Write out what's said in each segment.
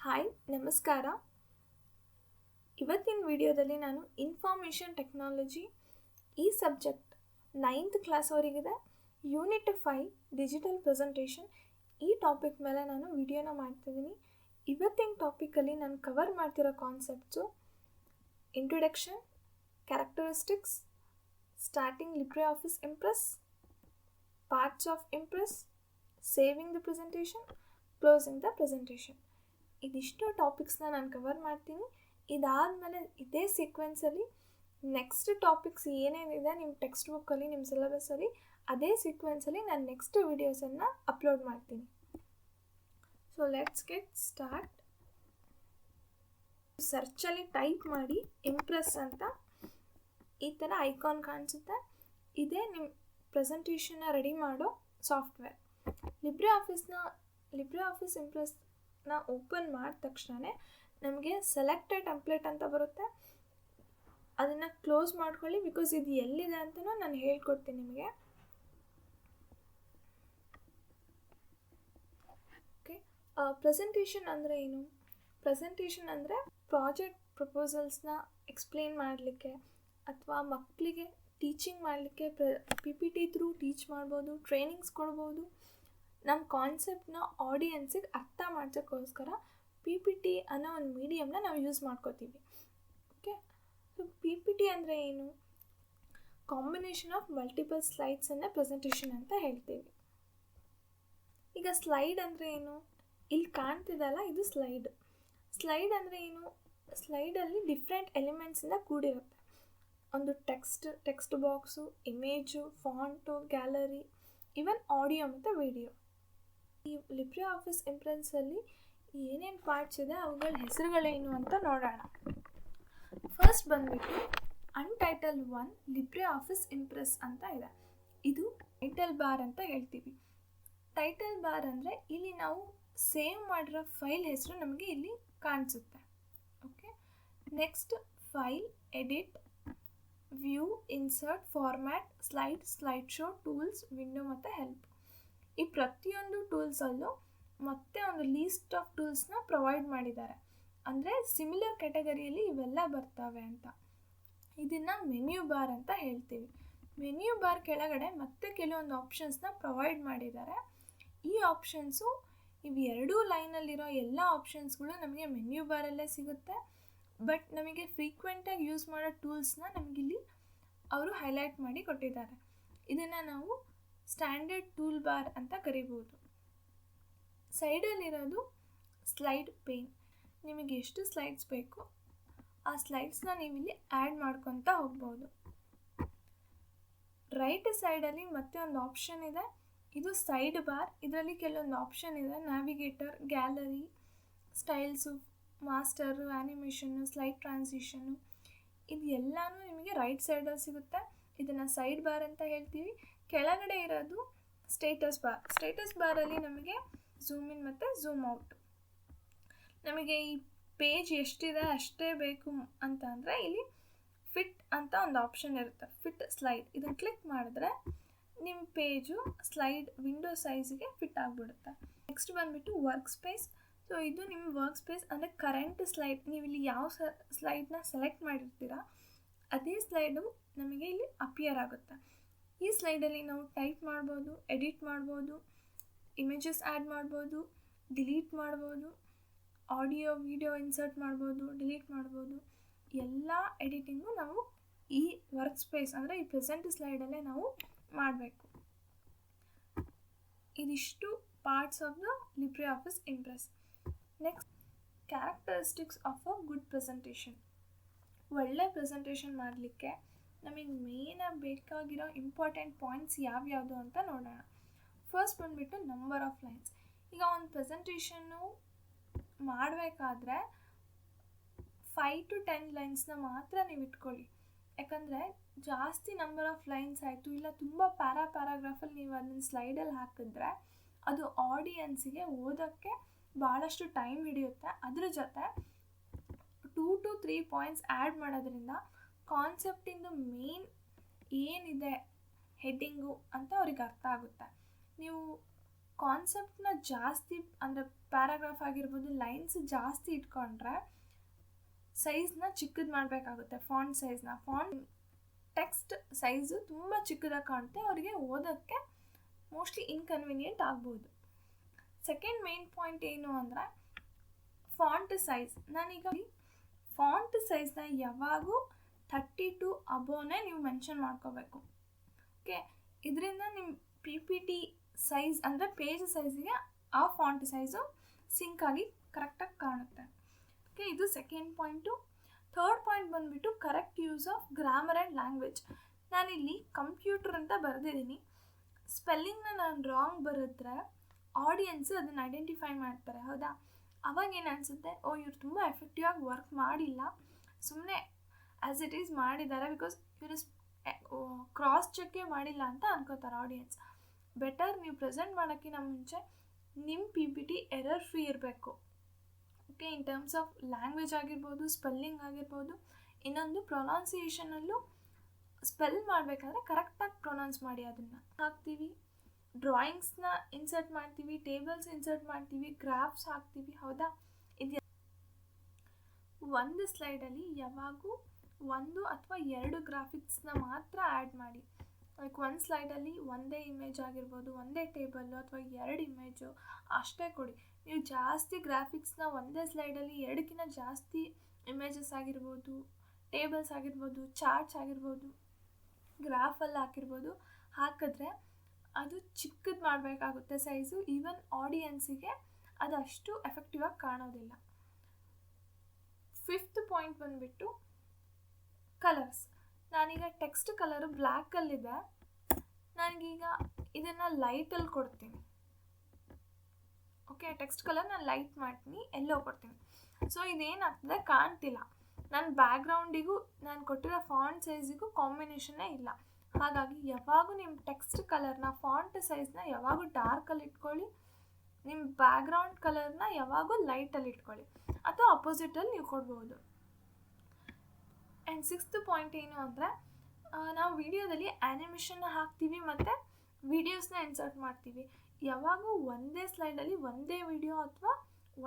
Hi ನಮಸ್ಕಾರ. ಇವತ್ತಿನ ವಿಡಿಯೋದಲ್ಲಿ ನಾನು ಇನ್ಫಾರ್ಮೇಷನ್ ಟೆಕ್ನಾಲಜಿ ಈ ಸಬ್ಜೆಕ್ಟ್ 9th ಕ್ಲಾಸ್ ಅವರಿಗಿದೆ. ಯೂನಿಟ್ 5 ಡಿಜಿಟಲ್ ಪ್ರೆಸೆಂಟೇಷನ್ ಈ ಟಾಪಿಕ್ ಮೇಲೆ ನಾನು ವಿಡಿಯೋನ ಮಾಡ್ತಿದ್ದೀನಿ. ಇವತ್ತಿನ ಟಾಪಿಕಲ್ಲಿ ನಾನು ಕವರ್ ಮಾಡ್ತಿರೋ concepts introduction, characteristics, starting LibreOffice Impress, parts of Impress, saving the presentation, closing the presentation. ಇದಿಷ್ಟು ಟಾಪಿಕ್ಸ್ನ ನಾನು ಕವರ್ ಮಾಡ್ತೀನಿ. ಇದಾದಮೇಲೆ ಇದೇ ಸೀಕ್ವೆನ್ಸಲ್ಲಿ ನೆಕ್ಸ್ಟ್ ಟಾಪಿಕ್ಸ್ ಏನೇನಿದೆ ನಿಮ್ಮ ಟೆಕ್ಸ್ಟ್ ಬುಕ್ಕಲ್ಲಿ, ನಿಮ್ಮ ಸಿಲೆಬಸ್ಸಲ್ಲಿ, ಅದೇ ಸೀಕ್ವೆನ್ಸಲ್ಲಿ ನಾನು ನೆಕ್ಸ್ಟ್ ವಿಡಿಯೋಸನ್ನು ಅಪ್ಲೋಡ್ ಮಾಡ್ತೀನಿ. So let's get start. ಸರ್ಚಲ್ಲಿ ಟೈಪ್ ಮಾಡಿ ಇಂಪ್ರೆಸ್ ಅಂತ, ಈ ಥರ ಐಕಾನ್ ಕಾಣಿಸುತ್ತೆ. ಇದೇ ನಿಮ್ಮ ಪ್ರೆಸೆಂಟೇಷನ್ನ ರೆಡಿ ಮಾಡೋ ಸಾಫ್ಟ್ವೇರ್. ಲಿಬ್ರೆ ಆಫೀಸ್ ಇಂಪ್ರೆಸ್ನ ಓಪನ್ ಮಾಡಿದ ತಕ್ಷಣ ನಮಗೆ ಸೆಲೆಕ್ಟ್ ಟೆಂಪ್ಲೇಟ್ ಅಂತ ಬರುತ್ತೆ. ಅದನ್ನು ಕ್ಲೋಸ್ ಮಾಡ್ಕೊಳ್ಳಿ, ಬಿಕಾಸ್ ಇದು ಎಲ್ಲಿದೆ ಅಂತಲೂ ನಾನು ಹೇಳ್ಕೊಡ್ತೀನಿ ನಿಮಗೆ. ಓಕೆ, ಪ್ರೆಸೆಂಟೇಷನ್ ಅಂದರೆ ಏನು? ಪ್ರೆಸೆಂಟೇಷನ್ ಅಂದರೆ ಪ್ರಾಜೆಕ್ಟ್ ಪ್ರಪೋಸಲ್ಸ್ನ ಎಕ್ಸ್ಪ್ಲೇನ್ ಮಾಡಲಿಕ್ಕೆ ಅಥವಾ ಮಕ್ಕಳಿಗೆ ಟೀಚಿಂಗ್ ಮಾಡಲಿಕ್ಕೆ PPT ಥ್ರೂ ಟೀಚ್ ಮಾಡ್ಬೋದು, ಟ್ರೈನಿಂಗ್ಸ್ ಕೊಡ್ಬೋದು. ನಮ್ಮ ಕಾನ್ಸೆಪ್ಟ್ನ ಆಡಿಯನ್ಸಿಗೆ ಅರ್ಥ ಮಾಡ್ಸೋಕ್ಕೋಸ್ಕರ PPT ಅನ್ನೋ ಒಂದು ಮೀಡಿಯಮ್ನ ನಾವು ಯೂಸ್ ಮಾಡ್ಕೋತೀವಿ. ಓಕೆ, ಸೊ PPT ಅಂದರೆ ಏನು? ಕಾಂಬಿನೇಷನ್ ಆಫ್ ಮಲ್ಟಿಪಲ್ ಸ್ಲೈಡ್ಸನ್ನು ಪ್ರೆಸೆಂಟೇಷನ್ ಅಂತ ಹೇಳ್ತೀವಿ. ಈಗ ಸ್ಲೈಡ್ ಅಂದರೆ ಏನು? ಇಲ್ಲಿ ಕಾಣ್ತಿದಲ್ಲ, ಇದು ಸ್ಲೈಡ್ ಅಂದರೆ ಏನು? ಸ್ಲೈಡಲ್ಲಿ ಡಿಫ್ರೆಂಟ್ ಎಲಿಮೆಂಟ್ಸಿಂದ ಕೂಡಿರುತ್ತೆ. ಒಂದು text box, image, font, gallery, even audio ಮತ್ತು ವಿಡಿಯೋ. ಈ ಲಿಬ್ರೆ ಆಫೀಸ್ ಇಂಪ್ರೆಸ್ಸಲ್ಲಿ ಏನೇನು ಪಾರ್ಟ್ಸ್ ಇದೆ ಅವುಗಳ ಹೆಸರುಗಳೇನು ಅಂತ ನೋಡೋಣ. ಫಸ್ಟ್ ಬಂದ್ಬಿಟ್ಟು ಅನ್ಟೈಟಲ್ 1 ಲಿಬ್ರೆ ಆಫೀಸ್ ಇಂಪ್ರೆಸ್ ಅಂತ ಇದೆ. ಇದು ಟೈಟಲ್ ಬಾರ್ ಅಂತ ಹೇಳ್ತೀವಿ. ಟೈಟಲ್ ಬಾರ್ ಅಂದರೆ ಇಲ್ಲಿ ನಾವು ಸೇವ್ ಮಾಡಿರೋ ಫೈಲ್ ಹೆಸರು ನಮಗೆ ಇಲ್ಲಿ ಕಾಣಿಸುತ್ತೆ. Okay, next file, edit, view, insert, format, slide show, tools, window ಮತ್ತು ಹೆಲ್ಪ್. ಈ ಪ್ರತಿಯೊಂದು ಟೂಲ್ಸಲ್ಲೂ ಮತ್ತೆ ಒಂದು ಲೀಸ್ಟ್ ಆಫ್ ಟೂಲ್ಸ್ನ ಪ್ರೊವೈಡ್ ಮಾಡಿದ್ದಾರೆ. ಅಂದರೆ ಸಿಮಿಲರ್ ಕ್ಯಾಟಗರಿಯಲ್ಲಿ ಇವೆಲ್ಲ ಬರ್ತವೆ ಅಂತ. ಇದನ್ನು ಮೆನ್ಯೂ ಬಾರ್ ಅಂತ ಹೇಳ್ತೀವಿ. ಮೆನ್ಯೂ ಬಾರ್ ಕೆಳಗಡೆ ಮತ್ತೆ ಕೆಲವೊಂದು ಆಪ್ಷನ್ಸ್ನ ಪ್ರೊವೈಡ್ ಮಾಡಿದ್ದಾರೆ. ಈ ಆಪ್ಷನ್ಸು ಇವು ಎರಡೂ ಲೈನಲ್ಲಿರೋ ಎಲ್ಲ ಆಪ್ಷನ್ಸ್ಗಳು ನಮಗೆ ಮೆನ್ಯೂ ಬಾರಲ್ಲೇ ಸಿಗುತ್ತೆ. ಬಟ್ ನಮಗೆ ಫ್ರೀಕ್ವೆಂಟಾಗಿ ಯೂಸ್ ಮಾಡೋ ಟೂಲ್ಸ್ನ ನಮಗಿಲ್ಲಿ ಅವರು ಹೈಲೈಟ್ ಮಾಡಿ ಕೊಟ್ಟಿದ್ದಾರೆ. ಇದನ್ನು ನಾವು ಸ್ಟ್ಯಾಂಡರ್ಡ್ ಟೂಲ್ ಬಾರ್ ಅಂತ ಕರಿಬೋದು. ಸೈಡಲ್ಲಿರೋದು ಸ್ಲೈಡ್ ಪೇನ್. ನಿಮಗೆ ಎಷ್ಟು ಸ್ಲೈಡ್ಸ್ ಬೇಕು ಆ ಸ್ಲೈಡ್ಸ್ನ ನೀವಿಲ್ಲಿ ಆ್ಯಡ್ ಮಾಡ್ಕೊತಾ ಹೋಗ್ಬೋದು. ರೈಟ್ ಸೈಡಲ್ಲಿ ಮತ್ತೆ ಒಂದು ಆಪ್ಷನ್ ಇದೆ, ಇದು ಸೈಡ್ ಬಾರ್. ಇದರಲ್ಲಿ ಕೆಲವೊಂದು ಆಪ್ಷನ್ ಇದೆ, navigator, gallery, styles, master, animation, slide transition. ಇದು ಎಲ್ಲನೂ ನಿಮಗೆ ರೈಟ್ ಸೈಡಲ್ಲಿ ಸಿಗುತ್ತೆ. ಇದನ್ನು ಸೈಡ್ ಬಾರ್ ಅಂತ ಹೇಳ್ತೀವಿ. ಕೆಳಗಡೆ ಇರೋದು ಸ್ಟೇಟಸ್ ಬಾರಲ್ಲಿ ನಮಗೆ ಝೂಮ್ ಇನ್ ಮತ್ತು ಝೂಮ್ ಔಟ್. ನಮಗೆ ಈ ಪೇಜ್ ಎಷ್ಟಿದೆ ಅಷ್ಟೇ ಬೇಕು ಅಂತ ಅಂದರೆ ಇಲ್ಲಿ ಫಿಟ್ ಅಂತ ಒಂದು ಆಪ್ಷನ್ ಇರುತ್ತೆ, ಫಿಟ್ ಸ್ಲೈಡ್. ಇದನ್ನು ಕ್ಲಿಕ್ ಮಾಡಿದ್ರೆ ನಿಮ್ಮ ಪೇಜು ಸ್ಲೈಡ್ ವಿಂಡೋ ಸೈಜಿಗೆ ಫಿಟ್ ಆಗಿಬಿಡುತ್ತೆ. ನೆಕ್ಸ್ಟ್ ಬಂದುಬಿಟ್ಟು ವರ್ಕ್ ಸ್ಪೇಸ್. ಸೊ ಇದು ನಿಮ್ಮ ವರ್ಕ್ ಸ್ಪೇಸ್ ಅಂದರೆ ಕರೆಂಟ್ ಸ್ಲೈಡ್. ನೀವು ಇಲ್ಲಿ ಯಾವ ಸ್ಲೈಡ್ನ ಸೆಲೆಕ್ಟ್ ಮಾಡಿರ್ತೀರಾ ಅದೇ ಸ್ಲೈಡು ನಮಗೆ ಇಲ್ಲಿ ಅಪಿಯರ್ ಆಗುತ್ತೆ. ಈ ಸ್ಲೈಡಲ್ಲಿ ನಾವು ಟೈಪ್ ಮಾಡ್ಬೋದು, ಎಡಿಟ್ ಮಾಡ್ಬೋದು, ಇಮೇಜಸ್ ಆ್ಯಡ್ ಮಾಡ್ಬೋದು, ಡಿಲೀಟ್ ಮಾಡ್ಬೋದು, ಆಡಿಯೋ ವಿಡಿಯೋ ಇನ್ಸರ್ಟ್ ಮಾಡ್ಬೋದು, ಡಿಲೀಟ್ ಮಾಡ್ಬೋದು. ಎಲ್ಲ ಎಡಿಟಿಂಗು ನಾವು ಈ ವರ್ಕ್ ಸ್ಪೇಸ್ ಅಂದರೆ ಈ ಪ್ರೆಸೆಂಟ್ ಸ್ಲೈಡಲ್ಲೇ ನಾವು ಮಾಡಬೇಕು. ಇದಿಷ್ಟು parts of the Libre office Impress. Next, characteristics of a good presentation. ಒಳ್ಳೆ ಪ್ರೆಸೆಂಟೇಷನ್ ಮಾಡಲಿಕ್ಕೆ ನಮಗೆ ಮೇಯ್ನಾಗಿ ಬೇಕಾಗಿರೋ ಇಂಪಾರ್ಟೆಂಟ್ ಪಾಯಿಂಟ್ಸ್ ಯಾವ್ಯಾವುದು ಅಂತ ನೋಡೋಣ. ಫಸ್ಟ್ ಬಂದುಬಿಟ್ಟು ನಂಬರ್ ಆಫ್ ಲೈನ್ಸ್. ಈಗ ಒಂದು ಪ್ರೆಸೆಂಟೇಷನ್ನು ಮಾಡಬೇಕಾದ್ರೆ 5 to 10 ಲೈನ್ಸ್ನ ಮಾತ್ರ ನೀವು ಇಟ್ಕೊಳ್ಳಿ. ಯಾಕಂದರೆ ಜಾಸ್ತಿ ನಂಬರ್ ಆಫ್ ಲೈನ್ಸ್ ಆಯಿತು, ಇಲ್ಲ ತುಂಬ ಪ್ಯಾರಾಗ್ರಾಫಲ್ಲಿ ನೀವು ಅದನ್ನು ಸ್ಲೈಡಲ್ಲಿ ಹಾಕಿದ್ರೆ ಅದು ಆಡಿಯನ್ಸಿಗೆ ಓದೋಕ್ಕೆ ಭಾಳಷ್ಟು ಟೈಮ್ ಹಿಡಿಯುತ್ತೆ. ಅದ್ರ ಜೊತೆ 2 to 3 ಪಾಯಿಂಟ್ಸ್ ಆ್ಯಡ್ ಮಾಡೋದ್ರಿಂದ ಕಾನ್ಸೆಪ್ಟಿಂದು ಮೇನ್ ಏನಿದೆ ಹೆಡ್ಡಿಂಗು ಅಂತ ಅವ್ರಿಗೆ ಅರ್ಥ ಆಗುತ್ತೆ. ನೀವು ಕಾನ್ಸೆಪ್ಟ್ನ ಜಾಸ್ತಿ ಅಂದರೆ ಪ್ಯಾರಾಗ್ರಾಫ್ ಆಗಿರ್ಬೋದು ಲೈನ್ಸ್ ಜಾಸ್ತಿ ಇಟ್ಕೊಂಡ್ರೆ ಸೈಜ್ನ ಚಿಕ್ಕದು ಮಾಡಬೇಕಾಗುತ್ತೆ. ಫಾಂಟ್ ಟೆಕ್ಸ್ಟ್ ಸೈಜು ತುಂಬ ಚಿಕ್ಕದಾಗಿ ಕಾಣುತ್ತೆ, ಅವರಿಗೆ ಓದೋಕ್ಕೆ ಮೋಸ್ಟ್ಲಿ ಇನ್ಕನ್ವೀನಿಯೆಂಟ್ ಆಗ್ಬೋದು. ಸೆಕೆಂಡ್ ಮೇನ್ ಪಾಯಿಂಟ್ ಏನು ಅಂದರೆ ಫಾಂಟ್ ಸೈಜ್. ನಾನೀಗ ಫಾಂಟ್ ಸೈಜ್ನ ಯಾವಾಗೂ 32 ಅಬೋನೇ ನೀವು ಮೆನ್ಷನ್ ಮಾಡ್ಕೋಬೇಕು. ಓಕೆ, ಇದರಿಂದ ನಿಮ್ಮ PPT ಸೈಜ್ ಅಂದರೆ ಪೇಜ್ ಸೈಜಿಗೆ ಆ ಫಾಂಟ್ ಸೈಜು ಸಿಂಕ್ ಆಗಿ ಕರೆಕ್ಟಾಗಿ ಕಾಣುತ್ತೆ. ಓಕೆ, ಇದು ಸೆಕೆಂಡ್ ಪಾಯಿಂಟು. ಥರ್ಡ್ ಪಾಯಿಂಟ್ ಬಂದುಬಿಟ್ಟು correct use of grammar and language. ನಾನಿಲ್ಲಿ ಕಂಪ್ಯೂಟರ್ ಅಂತ ಬರೆದಿದ್ದೀನಿ. ಸ್ಪೆಲ್ಲಿಂಗ್ನ ನಾನು ರಾಂಗ್ ಬರೆದ್ರೆ ಆಡಿಯನ್ಸು ಅದನ್ನು ಐಡೆಂಟಿಫೈ ಮಾಡ್ತಾರೆ, ಹೌದಾ? ಅವಾಗ ಏನು ಅನಿಸುತ್ತೆ, ಇವ್ರು ತುಂಬ ಎಫೆಕ್ಟಿವ್ ಆಗಿ ವರ್ಕ್ ಮಾಡಿಲ್ಲ, ಸುಮ್ಮನೆ ಆ್ಯಸ್ ಇಟ್ ಈಸ್ ಮಾಡಿದ್ದಾರೆ, ಬಿಕಾಸ್ ಇವರು ಕ್ರಾಸ್ ಚೆಕ್ಕೇ ಮಾಡಿಲ್ಲ ಅಂತ ಅನ್ಕೋತಾರೆ ಆಡಿಯನ್ಸ್. ಬೆಟರ್ ನೀವು ಪ್ರೆಸೆಂಟ್ ಮಾಡೋಕ್ಕಿಂತ ಮುಂಚೆ ನಿಮ್ಮ PPT ಎರರ್ ಫ್ರೀ ಇರಬೇಕು. Okay, in terms of language ಆಗಿರ್ಬೋದು, ಸ್ಪೆಲ್ಲಿಂಗ್ ಆಗಿರ್ಬೋದು. ಇನ್ನೊಂದು ಪ್ರೊನೌನ್ಸಿಯೇಷನಲ್ಲೂ ಸ್ಪೆಲ್ ಮಾಡಬೇಕಾದ್ರೆ ಕರೆಕ್ಟಾಗಿ ಪ್ರೊನೌನ್ಸ್ ಮಾಡಿ ಅದನ್ನು ಹಾಕ್ತೀವಿ. ಡ್ರಾಯಿಂಗ್ಸ್ನ ಇನ್ಸರ್ಟ್ ಮಾಡ್ತೀವಿ, ಟೇಬಲ್ಸ್ ಇನ್ಸರ್ಟ್ ಮಾಡ್ತೀವಿ, ಗ್ರಾಫ್ಸ್ ಹಾಕ್ತೀವಿ, ಹೌದಾ? ಇದು ಒಂದು ಸ್ಲೈಡಲ್ಲಿ ಯಾವಾಗೂ 1 ಅಥವಾ 2 ಗ್ರಾಫಿಕ್ಸ್ನ ಮಾತ್ರ ಆ್ಯಡ್ ಮಾಡಿ. ಲೈಕ್ ಒಂದು ಸ್ಲೈಡಲ್ಲಿ ಒಂದೇ ಇಮೇಜ್ ಆಗಿರ್ಬೋದು, ಒಂದೇ ಟೇಬಲ್ಲು ಅಥವಾ 2 ಇಮೇಜು ಅಷ್ಟೇ ಕೊಡಿ. ನೀವು ಜಾಸ್ತಿ ಗ್ರಾಫಿಕ್ಸ್ನ ಒಂದೇ ಸ್ಲೈಡಲ್ಲಿ 2ಕ್ಕಿಂತ ಜಾಸ್ತಿ ಇಮೇಜಸ್ ಆಗಿರ್ಬೋದು, ಟೇಬಲ್ಸ್ ಆಗಿರ್ಬೋದು, ಚಾರ್ಟ್ಸ್ ಆಗಿರ್ಬೋದು, ಗ್ರಾಫಲ್ಲಿ ಹಾಕಿದ್ರೆ ಅದು ಚಿಕ್ಕದು ಮಾಡಬೇಕಾಗುತ್ತೆ ಸೈಜು. ಈವನ್ ಆಡಿಯನ್ಸಿಗೆ ಅದು ಅಷ್ಟು ಎಫೆಕ್ಟಿವ್ ಆಗಿ ಕಾಣೋದಿಲ್ಲ. ಫಿಫ್ತ್ ಪಾಯಿಂಟ್ ಬಂದುಬಿಟ್ಟು ಕಲರ್ಸ್. ನಾನೀಗ ಟೆಕ್ಸ್ಟ್ ಕಲರು ಬ್ಲ್ಯಾಕಲ್ಲಿದೆ, ನನಗೀಗ ಇದನ್ನು ಲೈಟಲ್ಲಿ ಕೊಡ್ತೀನಿ. ಓಕೆ, ಟೆಕ್ಸ್ಟ್ ಕಲರ್ ನಾನು ಲೈಟ್ ಮಾಡ್ತೀನಿ, ಎಲ್ಲೋ ಕೊಡ್ತೀನಿ. ಸೊ ಇದೇನಾಗ್ತದೆ, ಕಾಣ್ತಿಲ್ಲ. ನನ್ನ ಬ್ಯಾಕ್ಗ್ರೌಂಡಿಗೂ ನಾನು ಕೊಟ್ಟಿರೋ ಫಾಂಟ್ ಸೈಜಿಗೂ ಕಾಂಬಿನೇಷನ್ನೇ ಇಲ್ಲ. ಹಾಗಾಗಿ ಯಾವಾಗೂ ನಿಮ್ಮ ಟೆಕ್ಸ್ಟ್ ಕಲರ್ನ, ಫಾಂಟ್ ಸೈಜ್ನ ಯಾವಾಗೂ ಡಾರ್ಕಲ್ಲಿ ಇಟ್ಕೊಳ್ಳಿ, ನಿಮ್ಮ ಬ್ಯಾಕ್ಗ್ರೌಂಡ್ ಕಲರ್ನ ಯಾವಾಗೂ ಲೈಟಲ್ಲಿ ಇಟ್ಕೊಳ್ಳಿ, ಅಥವಾ ಅಪೋಸಿಟಲ್ಲಿ ನೀವು ಕೊಡ್ಬೋದು. ಆ್ಯಂಡ್ ಸಿಕ್ಸ್ತ್ ಪಾಯಿಂಟ್ ಏನು ಅಂದರೆ, ನಾವು ವಿಡಿಯೋದಲ್ಲಿ ಆ್ಯನಿಮೇಷನ್ನ ಹಾಕ್ತೀವಿ ಮತ್ತು ವಿಡಿಯೋಸ್ನ ಇನ್ಸರ್ಟ್ ಮಾಡ್ತೀವಿ. ಯಾವಾಗೂ ಒಂದೇ ಸ್ಲೈಡಲ್ಲಿ ಒಂದೇ ವಿಡಿಯೋ ಅಥವಾ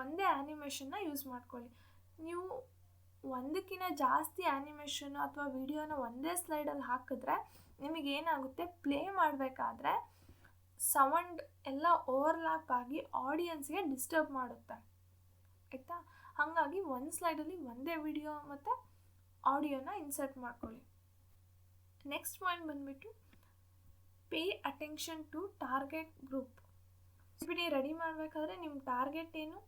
ಒಂದೇ ಆ್ಯನಿಮೇಷನ್ನ ಯೂಸ್ ಮಾಡ್ಕೊಳ್ಳಿ. ನೀವು ಒಂದಕ್ಕಿಂತ ಜಾಸ್ತಿ ಆ್ಯನಿಮೇಷನ್ ಅಥವಾ ವಿಡಿಯೋನ ಒಂದೇ ಸ್ಲೈಡಲ್ಲಿ ಹಾಕಿದ್ರೆ ನಿಮಗೇನಾಗುತ್ತೆ, ಪ್ಲೇ ಮಾಡಬೇಕಾದ್ರೆ ಸೌಂಡ್ ಎಲ್ಲ ಓವರ್ಲ್ಯಾಪ್ ಆಗಿ ಆಡಿಯನ್ಸ್ಗೆ ಡಿಸ್ಟರ್ಬ್ ಮಾಡುತ್ತೆ, ಆಯಿತಾ? ಹಾಗಾಗಿ ಒಂದು ಸ್ಲೈಡಲ್ಲಿ ಒಂದೇ ವಿಡಿಯೋ ಮತ್ತು ಆಡಿಯೋನ ಇನ್ಸರ್ಟ್ ಮಾಡ್ಕೊಳ್ಳಿ. ನೆಕ್ಸ್ಟ್ ಪಾಯಿಂಟ್ ಬಂದುಬಿಟ್ಟು pay attention to target group. PPT ready ಮಾಡಬೇಕಾದ್ರೆ ನಿಮ್ಮ ಟಾರ್ಗೆಟ್ ಏನು,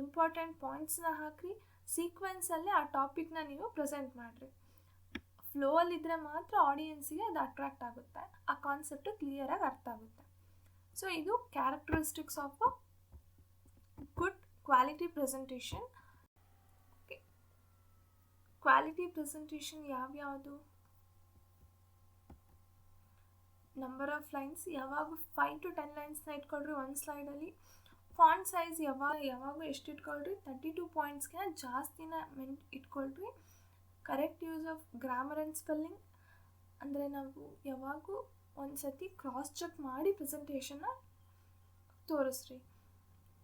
ಇಂಪಾರ್ಟೆಂಟ್ ಪಾಯಿಂಟ್ಸ್ನ ಹಾಕಿರಿ, ಸೀಕ್ವೆನ್ಸಲ್ಲೇ ಆ ಟಾಪಿಕ್ನ ನೀವು ಪ್ರೆಸೆಂಟ್ ಮಾಡಿರಿ. ಫ್ಲೋವಲ್ಲಿದ್ದರೆ ಮಾತ್ರ ಆಡಿಯನ್ಸಿಗೆ ಅದು ಅಟ್ರಾಕ್ಟ್ ಆಗುತ್ತೆ, ಆ ಕಾನ್ಸೆಪ್ಟು ಕ್ಲಿಯರಾಗಿ ಅರ್ಥ ಆಗುತ್ತೆ. ಸೊ ಇದು characteristics of a good quality presentation. Okay, quality presentation ಯಾವ್ಯಾವುದು? ನಂಬರ್ ಆಫ್ ಲೈನ್ಸ್, ಯಾವಾಗೂ 5 to 10 ಲೈನ್ಸ್ನ ಇಟ್ಕೊಳ್ರಿ ಒಂದು ಸ್ಲೈಡಲ್ಲಿ. ಫಾಂಟ್ ಸೈಜ್ ಯಾವಾಗೂ ಎಷ್ಟು ಇಟ್ಕೊಳ್ರಿ, 32 ಪಾಯಿಂಟ್ಸ್ಗಿಂತ ಜಾಸ್ತಿನ ಇಟ್ಕೊಳ್ರಿ. Correct use of grammar and spelling, ಅಂದರೆ ನಾವು ಯಾವಾಗೂ ಒಂದು ಸತಿ ಕ್ರಾಸ್ ಚೆಕ್ ಮಾಡಿ ಪ್ರೆಸೆಂಟೇಷನ್ನ ತೋರಿಸ್ರಿ.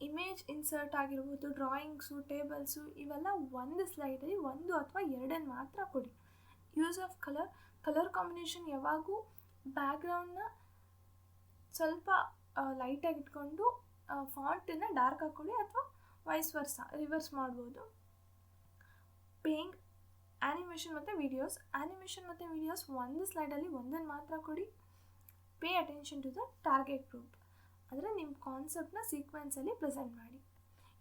ಇಮೇಜ್ ಇನ್ಸರ್ಟ್ ಆಗಿರ್ಬೋದು, ಡ್ರಾಯಿಂಗ್ಸು, ಟೇಬಲ್ಸು, ಇವೆಲ್ಲ ಒಂದು ಸ್ಲೈಡಲ್ಲಿ 1 ಅಥವಾ 2 ಮಾತ್ರ ಕೊಡಿ. ಯೂಸ್ ಆಫ್ ಕಲರ್ ಕಾಂಬಿನೇಷನ್, ಯಾವಾಗೂ ಬ್ಯಾಕ್ಗ್ರೌಂಡ್ನ ಸ್ವಲ್ಪ ಲೈಟಾಗಿ ಇಟ್ಕೊಂಡು ಫಾಂಟನ್ನು ಡಾರ್ಕ್ ಹಾಕ್ಕೊಳ್ಳಿ, ಅಥವಾ ವೈಸ್ ವರ್ಸಾ ರಿವರ್ಸ್ ಮಾಡ್ಬೋದು. ಪೇಯಿಂಗ್ ಆ್ಯನಿಮೇಷನ್ ಮತ್ತು ವೀಡಿಯೋಸ್ ಒಂದು ಸ್ಲೈಡಲ್ಲಿ ಒಂದನ್ನು ಮಾತ್ರ ಕೊಡಿ. Pay attention to the target group, ಅಂದರೆ ನಿಮ್ಮ ಕಾನ್ಸೆಪ್ಟ್ನ ಸೀಕ್ವೆನ್ಸಲ್ಲಿ ಪ್ರೆಸೆಂಟ್ ಮಾಡಿ.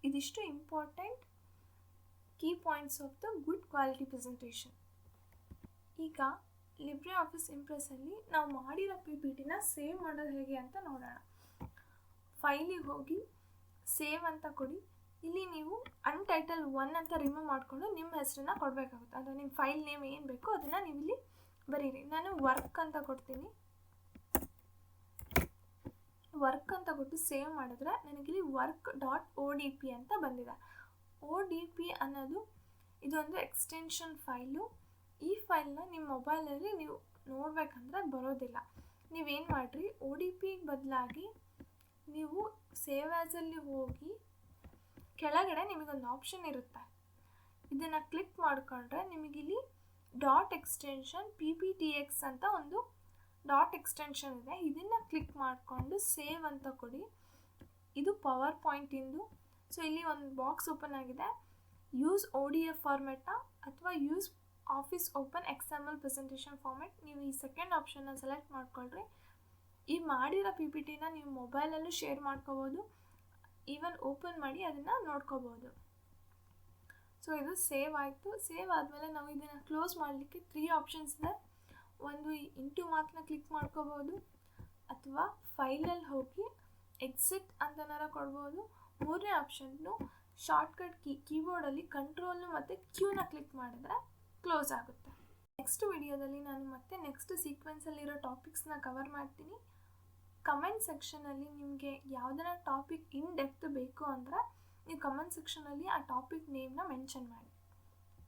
ಇದಿಷ್ಟು important key points of the good quality presentation. ಈಗ ಲಿಬ್ರೆ ಆಫೀಸ್ ಇಂಪ್ರೆಸ್ಸಲ್ಲಿ ನಾವು ಮಾಡಿರೋ PPTನ ಸೇವ್ ಮಾಡೋದು ಹೇಗೆ ಅಂತ ನೋಡೋಣ. ಫೈಲಿಗೆ ಹೋಗಿ ಸೇವ್ ಅಂತ ಕೊಡಿ. ಇಲ್ಲಿ ನೀವು ಅನ್ಟೈಟಲ್ 1 ಅಂತ ರಿಮೂವ್ ಮಾಡಿಕೊಂಡು ನಿಮ್ಮ ಹೆಸರನ್ನ ಕೊಡಬೇಕಾಗುತ್ತೆ, ಅಂದರೆ ನಿಮ್ಮ ಫೈಲ್ ನೇಮ್ ಏನು ಬೇಕೋ ಅದನ್ನು ನೀವು ಇಲ್ಲಿ ಬರೀರಿ. ನಾನು ವರ್ಕ್ ಅಂತ ಕೊಡ್ತೀನಿ. ವರ್ಕ್ ಅಂತ ಕೊಟ್ಟು ಸೇವ್ ಮಾಡಿದ್ರೆ ನನಗಿಲ್ಲಿ work.odp ಅಂತ ಬಂದಿದೆ. ODP ಅನ್ನೋದು ಇದೊಂದು ಎಕ್ಸ್ಟೆನ್ಷನ್ ಫೈಲು. ಈ ಫೈಲ್ನ ನಿಮ್ಮ ಮೊಬೈಲಲ್ಲಿ ನೀವು ನೋಡಬೇಕಂದ್ರೆ ಬರೋದಿಲ್ಲ. ನೀವೇನು ಮಾಡಿರಿ, ODP ಬದಲಾಗಿ ನೀವು ಸೇವ್ ಆ್ಯಸಲ್ಲಿ ಹೋಗಿ ಕೆಳಗಡೆ ನಿಮಗೊಂದು ಆಪ್ಷನ್ ಇರುತ್ತೆ. ಇದನ್ನು ಕ್ಲಿಕ್ ಮಾಡಿಕೊಂಡ್ರೆ ನಿಮಗಿಲ್ಲಿ ಡಾಟ್ ಎಕ್ಸ್ಟೆನ್ಷನ್ PPTX ಅಂತ ಒಂದು ಡಾಟ್ ಎಕ್ಸ್ಟೆನ್ಷನ್ ಇದೆ. ಇದನ್ನು ಕ್ಲಿಕ್ ಮಾಡಿಕೊಂಡು ಸೇವ್ ಅಂತ ಕೊಡಿ. ಇದು ಪವರ್ ಪಾಯಿಂಟಿಂದು. ಸೊ ಇಲ್ಲಿ ಒಂದು ಬಾಕ್ಸ್ ಓಪನ್ ಆಗಿದೆ. ಯೂಸ್ ODF ಫಾರ್ಮೆಟಾ ಅಥವಾ use office open XML presentation format. ನೀವು ಈ ಸೆಕೆಂಡ್ ಆಪ್ಷನ್ನ ಸೆಲೆಕ್ಟ್ ಮಾಡ್ಕೊಳ್ರಿ. ಈ ಮಾಡಿರೋ PPTನ ನೀವು ಮೊಬೈಲಲ್ಲೂ ಶೇರ್ ಮಾಡ್ಕೋಬೋದು, ಈವನ್ ಓಪನ್ ಮಾಡಿ ಅದನ್ನು ನೋಡ್ಕೋಬೋದು. ಸೊ ಇದು ಸೇವ್ ಆಯಿತು. ಸೇವ್ ಆದಮೇಲೆ ನಾವು ಇದನ್ನು ಕ್ಲೋಸ್ ಮಾಡಲಿಕ್ಕೆ 3 ಆಪ್ಷನ್ಸ್ ಇದೆ. ಒಂದು ಇಂಟು ಮಾರ್ಕ್ನ ಕ್ಲಿಕ್ ಮಾಡ್ಕೋಬೋದು, ಅಥವಾ ಫೈಲಲ್ಲಿ ಹೋಗಿ ಎಕ್ಸಿಟ್ ಅಂತನಾರ ಕೊಡ್ಬೋದು. ಮೂರನೇ ಆಪ್ಷನ್ನು ಶಾರ್ಟ್ಕಟ್ ಕೀಬೋರ್ಡಲ್ಲಿ ಕಂಟ್ರೋಲ್ ಮತ್ತು Qನ ಕ್ಲಿಕ್ ಮಾಡಿದ್ರೆ ಕ್ಲೋಸ್ ಆಗುತ್ತೆ. ನೆಕ್ಸ್ಟ್ ವಿಡಿಯೋದಲ್ಲಿ ನಾನು ಮತ್ತೆ ನೆಕ್ಸ್ಟ್ ಸೀಕ್ವೆನ್ಸಲ್ಲಿರೋ ಟಾಪಿಕ್ಸ್ನ ಕವರ್ ಮಾಡ್ತೀನಿ. ಕಮೆಂಟ್ ಸೆಕ್ಷನಲ್ಲಿ ನಿಮಗೆ ಯಾವುದನ್ನ ಟಾಪಿಕ್ ಇನ್ ಡೆಪ್ತ್ ಬೇಕು ಅಂದರೆ ನೀವು ಕಮೆಂಟ್ ಸೆಕ್ಷನಲ್ಲಿ ಆ ಟಾಪಿಕ್ ನೇಮ್ನ ಮೆನ್ಷನ್ ಮಾಡಿ.